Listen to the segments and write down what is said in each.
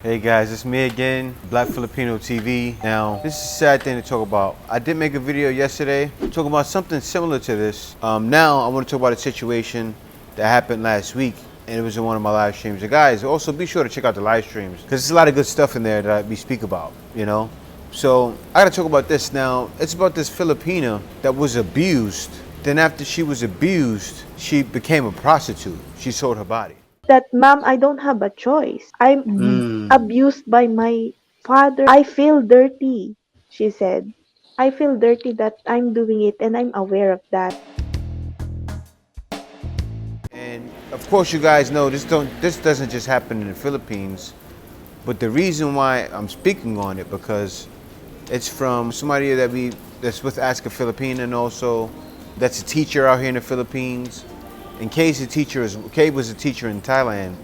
Hey guys, it's me again, Black Filipino TV. Now, this is a sad thing to talk about. I did make a video yesterday talking about something similar to this. Now, I want to talk about a situation that happened last week, and it was in one of my live streams. And guys, also be sure to check out the live streams, because there's a lot of good stuff in there that we speak about, you know? So, I gotta talk about this now. It's about this Filipina that was abused. Then after she was abused, she became a prostitute. She sold her body. That, "Mom, I don't have a choice. I'm abused by my father. I feel dirty," she said. "I feel dirty that I'm doing it and I'm aware of that." And of course, you guys know this doesn't just happen in the Philippines, but the reason why I'm speaking on it because it's from somebody that's with Ask a Filipino, and also that's a teacher out here in the Philippines. And Kay was a teacher in Thailand,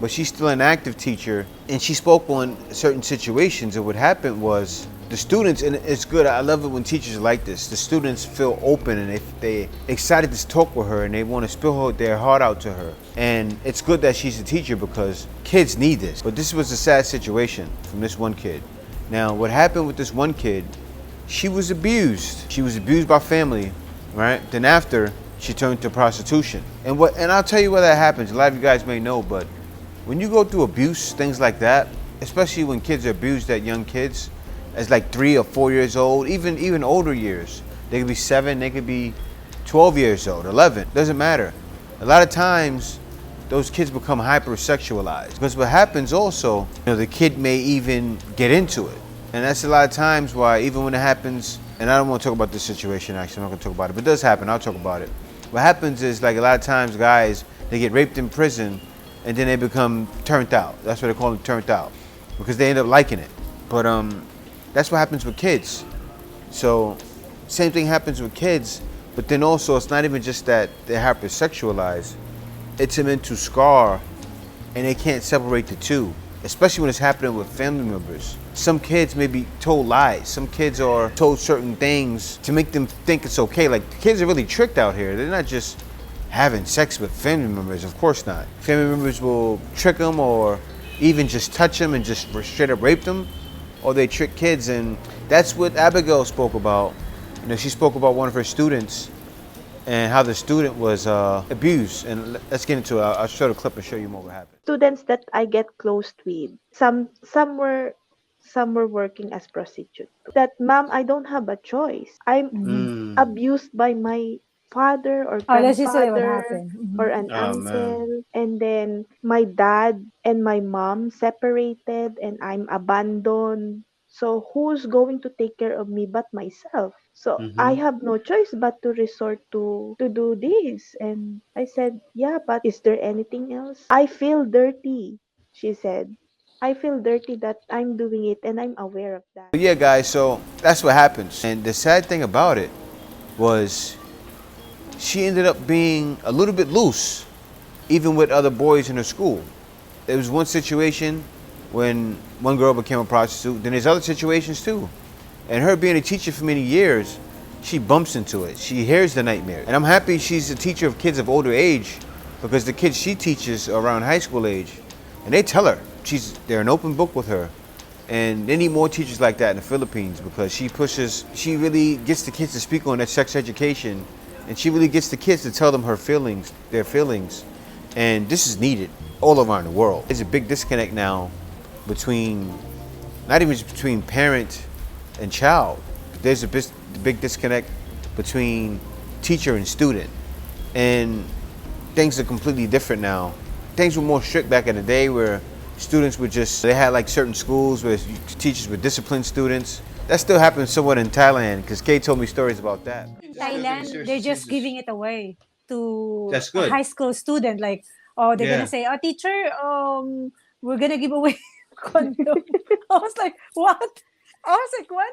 but she's still an active teacher, and she spoke on certain situations. And what happened was the students, and it's good, I love it when teachers are like this. The students feel open and they excited to talk with her, and they want to spill their heart out to her. And it's good that she's a teacher because kids need this. But this was a sad situation from this one kid. Now, what happened with this one kid, she was abused. She was abused by family, right? Then after, she turned to prostitution. And I'll tell you where that happens. A lot of you guys may know, but when you go through abuse, things like that, especially when kids are abused at young kids, as like 3 or 4 years old, even older years. They could be 7, they could be 12 years old, 11, doesn't matter. A lot of times, those kids become hypersexualized. Because what happens also, the kid may even get into it. And that's a lot of times why, even when it happens, and I don't want to talk about this situation actually, I'm not going to talk about it, but it does happen, I'll talk about it. What happens is, like, a lot of times guys, they get raped in prison and then they become turned out. That's what they call them, turned out, because they end up liking it. But that's what happens with kids. So same thing happens with kids, but then also it's not even just that they're hypersexualized, it's a mental scar, and they can't separate the two, especially when it's happening with family members. Some kids may be told lies. Some kids are told certain things to make them think it's okay. Like, the kids are really tricked out here. They're not just having sex with family members, of course not. Family members will trick them or even just touch them and just straight up rape them, or they trick kids. And that's what Abigail spoke about. She spoke about one of her students and how the student was abused. And let's get into it. I'll show the clip and show you more what happened. Students that I get close with, some were working as prostitutes. That, "Mom, I don't have a choice. I'm abused by my father or Oh, that's usually what grandfather happened. or an Oh man. uncle, and then my dad and my mom separated and I'm abandoned. So who's going to take care of me but myself? So I have no choice but to resort to do this." And I said, "Yeah, but is there anything else?" "I feel dirty," she said. "I feel dirty that I'm doing it and I'm aware of that." But yeah, guys, so that's what happens. And the sad thing about it was she ended up being a little bit loose, even with other boys in her school. There was one situation when one girl became a prostitute, then there's other situations too. And her being a teacher for many years, she bumps into it. She hears the nightmare. And I'm happy she's a teacher of kids of older age, because the kids she teaches are around high school age, and they tell her, they're an open book with her. And they need more teachers like that in the Philippines, because she really gets the kids to speak on that sex education, and she really gets the kids to tell them their feelings. And this is needed all around the world. There's a big disconnect now between, not even just between parent and child, but there's a big disconnect between teacher and student. And things are completely different now. Things were more strict back in the day, where students they had like certain schools where teachers would discipline students. That still happens somewhat in Thailand, because Kay told me stories about that. In Thailand, they're just giving it away to That's a good. high school student. Like, oh, they're gonna Yeah. say, "Oh, teacher, we're gonna give away condom." I was like, "What?" I was like, "What?"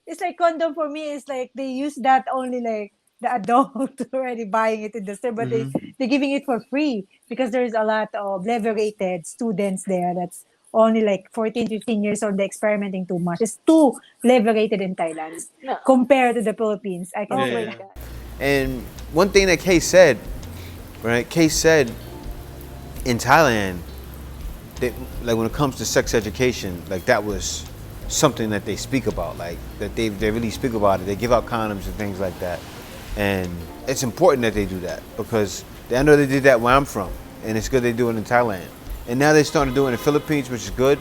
It's like condom for me. It's like they use that only like the adult already buying it in the store, but they're giving it for free because there's a lot of liberated students there. That's only like 14, 15 years old. They're experimenting too much. It's too liberated in Thailand No. compared to the Philippines. I can Oh say my that. God. And one thing that Kay said, right? Kay said in Thailand, like when it comes to sex education, like that was something that they speak about, like that they really speak about it. They give out condoms and things like that, and it's important that they do that because I know they did that where I'm from, and it's good they do it in Thailand, and now they're starting to do it in the Philippines, which is good.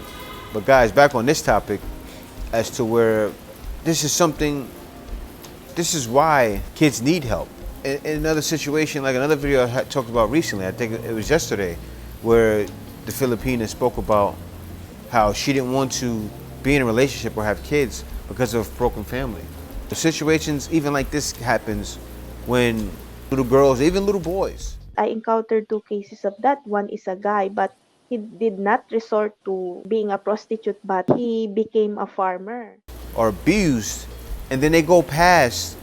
But guys, back on this topic, as to where this is something, this is why kids need help. In another situation, like another video I had talked about recently, I think it was yesterday, where the Filipina spoke about how she didn't want to be in a relationship or have kids because of a broken family. The situations even like this happens when little girls, even little boys. I encountered two cases of that. One is a guy, but he did not resort to being a prostitute, but he became a farmer. Are abused, and then they go past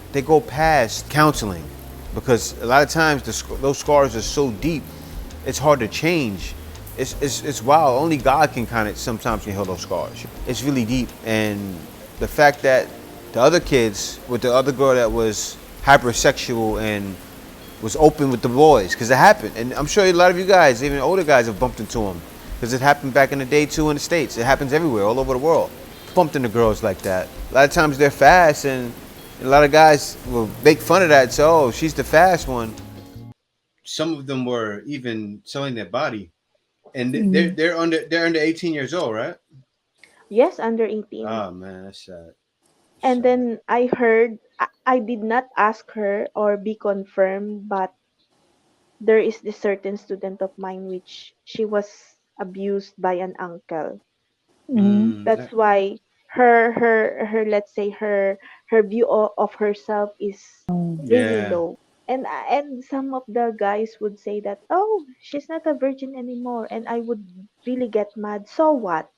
counseling, because a lot of times those scars are so deep, it's hard to change. It's wild. Only God can kind of sometimes heal those scars. It's really deep, and the fact that the other kids with the other girl that was hypersexual and was open with the boys, because it happened, and I'm sure a lot of you guys, even older guys, have bumped into them, because it happened back in the day too in the States. It happens everywhere, all over the world. Bumped into girls like that. A lot of times they're fast, and a lot of guys will make fun of that. So, oh, she's the fast one. Some of them were even selling their body, and they're under 18 years old, right? Yes, under 18. Oh man, that's sad. And then I heard, I did not ask her or be confirmed, but there is this certain student of mine which she was abused by an uncle. That's why her let's say her view of herself is really Yeah, low. And some of the guys would say that, oh, she's not a virgin anymore, and I would really get mad. So what?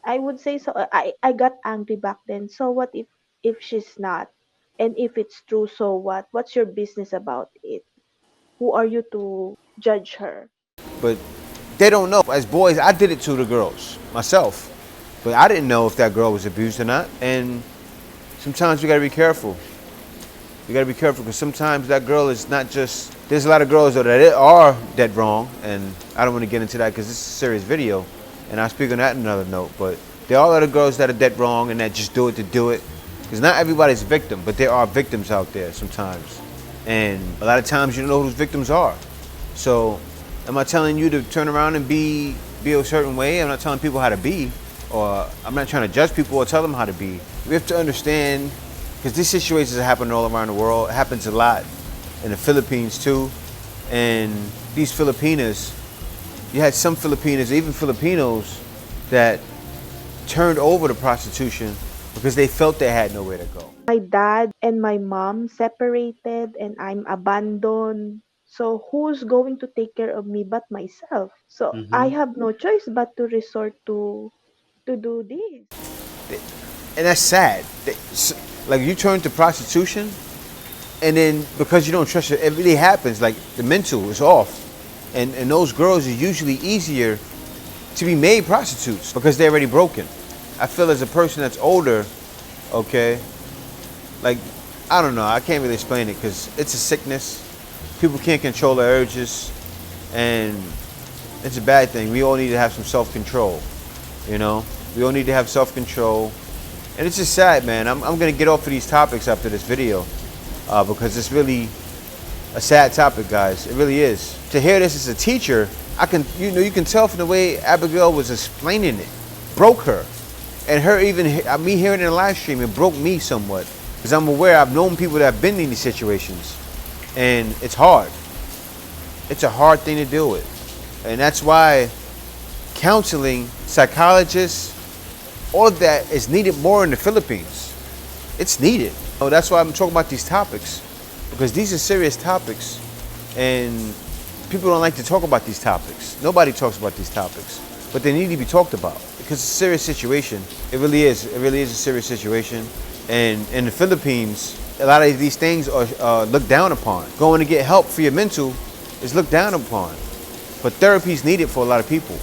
I would say, so I got angry back then. So what if she's not? And if it's true, so what? What's your business about it? Who are you to judge her? but they don't know. As boys, I did it to the girls myself, but I didn't know if that girl was abused or not. And sometimes we gotta be careful. You gotta be careful, because sometimes that girl is not just. There's a lot of girls that are dead wrong, and I don't want to get into that because this is a serious video, and I'll speak on that in another note. But there are a lot of girls that are dead wrong and that just do it to do it, because not everybody's a victim, but there are victims out there sometimes, and a lot of times you don't know who those victims are. So, am I telling you to turn around and be a certain way? I'm not telling people how to be, or I'm not trying to judge people or tell them how to be. We have to understand. Because these situations are happening all around the world. It happens a lot in the Philippines too. And these Filipinas, you had some Filipinas, even Filipinos, that turned over to prostitution because they felt they had nowhere to go. My dad and my mom separated, and I'm abandoned. So who's going to take care of me but myself? So I have no choice but to resort to do this. And that's sad. Like, you turn to prostitution, and then because you don't trust it really happens. Like, the mental is off. And those girls are usually easier to be made prostitutes because they're already broken. I feel as a person that's older, okay, like, I don't know, I can't really explain it because it's a sickness. People can't control their urges, and it's a bad thing. We all need to have some self-control, you know? We all need to have self-control. And it's just sad, man. I'm going to get off of these topics after this video because it's really a sad topic, guys. It really is. To hear this as a teacher, you can tell from the way Abigail was explaining it, broke her. And me hearing it in a live stream, it broke me somewhat. Because I'm aware, I've known people that have been in these situations. And it's hard. It's a hard thing to deal with. And that's why counseling, psychologists, all of that is needed more in the Philippines. It's needed. So that's why I'm talking about these topics, because these are serious topics, and people don't like to talk about these topics. Nobody talks about these topics, but they need to be talked about because it's a serious situation. It really is. It really is a serious situation. And in the Philippines, a lot of these things are looked down upon. Going to get help for your mental is looked down upon, but therapy is needed for a lot of people.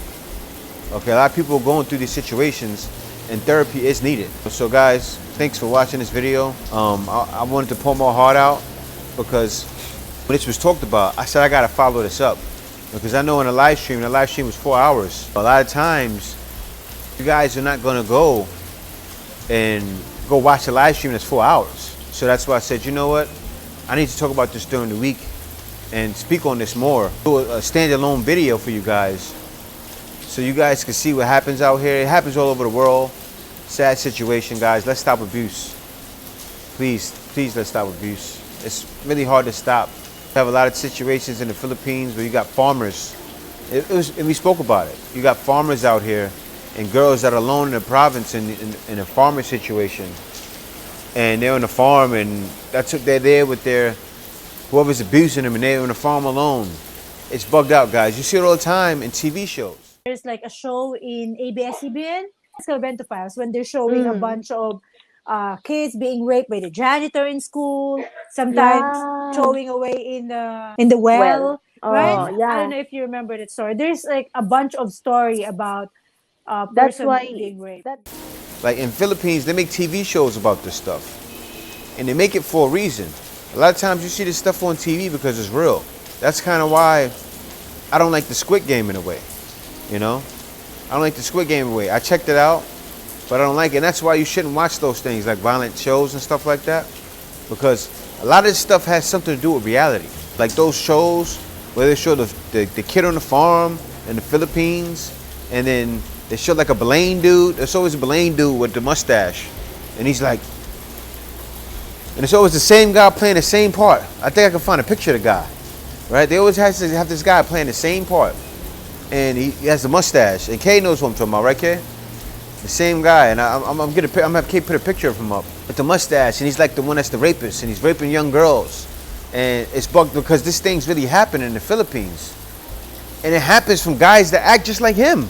Okay, a lot of people are going through these situations, and therapy is needed. So guys, thanks for watching this video. I wanted to pour my heart out because when this was talked about, I said I gotta follow this up. Because I know in the live stream was 4 hours. A lot of times, you guys are not gonna go and go watch the live stream that's 4 hours. So that's why I said, you know what? I need to talk about this during the week and speak on this more. Do a standalone video for you guys so you guys can see what happens out here. It happens all over the world. Sad situation, guys. Let's stop abuse. Please, please let's stop abuse. It's really hard to stop. We have a lot of situations in the Philippines where you got farmers. And we spoke about it. You got farmers out here and girls that are alone in the province in a farmer situation. And they're on the farm and that's what they're there with their, whoever's abusing them, and they're on the farm alone. It's bugged out, guys. You see it all the time in TV shows. There's like a show in ABS-CBN, it's called Bento Files, when they're showing a bunch of kids being raped by the janitor in school, sometimes Yeah. throwing away in the well, Oh, right? yeah. I don't know if you remember that story. There's like a bunch of story about That's person why being raped. Like in Philippines, they make TV shows about this stuff. And they make it for a reason. A lot of times you see this stuff on TV because it's real. That's kind of why I don't like the Squid Game in a way. You know? I don't like the Squid Game in a way. I checked it out, but I don't like it. And that's why you shouldn't watch those things, like violent shows and stuff like that. Because a lot of this stuff has something to do with reality. Like those shows where they show the kid on the farm in the Philippines, and then they show like a Belaine dude. There's always a Belaine dude with the mustache. And he's like, and it's always the same guy playing the same part. I think I can find a picture of the guy. Right? They always have to have this guy playing the same part. And he has the mustache. And Kay knows what I'm talking about, right, Kay? The same guy. And I'm gonna have Kay put a picture of him up with the mustache. And he's like the one that's the rapist. And he's raping young girls. And it's bugged because this thing's really happening in the Philippines. And it happens from guys that act just like him.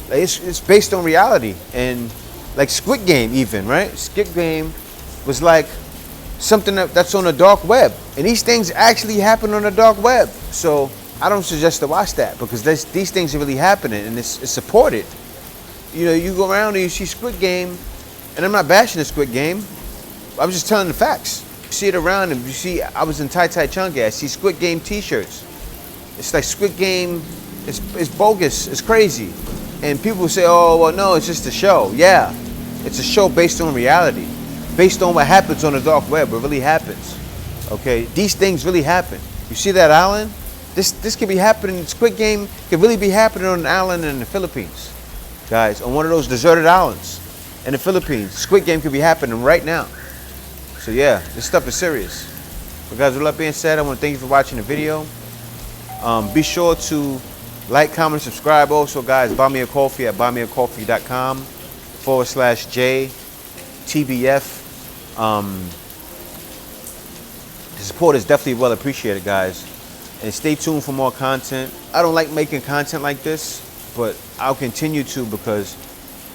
Like it's based on reality. And like Squid Game even, right? Squid Game was like something that's on the dark web. And these things actually happen on the dark web. So I don't suggest to watch that because these things are really happening and it's supported. You know, you go around and you see Squid Game, and I'm not bashing the Squid Game. I'm just telling the facts. You see it around and you see, I was in Tai Tai Chunga, I see Squid Game t-shirts. It's like Squid Game, it's bogus, it's crazy. And people say, oh, well, no, it's just a show. Yeah, it's a show based on reality, based on what happens on the dark web, what really happens. Okay, these things really happen. You see that island? This could be happening, Squid Game could really be happening on an island in the Philippines. Guys, on one of those deserted islands in the Philippines. Squid Game could be happening right now. So yeah, this stuff is serious. But guys, with that being said, I want to thank you for watching the video. Be sure to like, comment, subscribe. Also, guys, buy me a coffee at buymeacoffee.com/JTBF. The support is definitely well appreciated, guys. And stay tuned for more content. I don't like making content like this, but I'll continue to because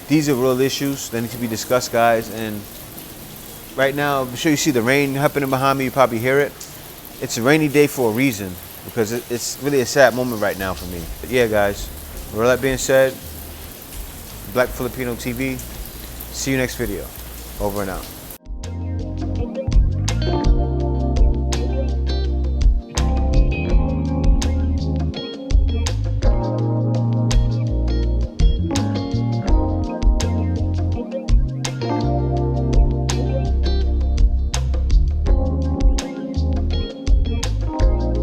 these are real issues that need to be discussed, guys. And right now, I'm sure you see the rain happening behind me. You probably hear it. It's a rainy day for a reason because it's really a sad moment right now for me. But yeah, guys, with all that being said, Black Filipino TV, see you next video. Over and out.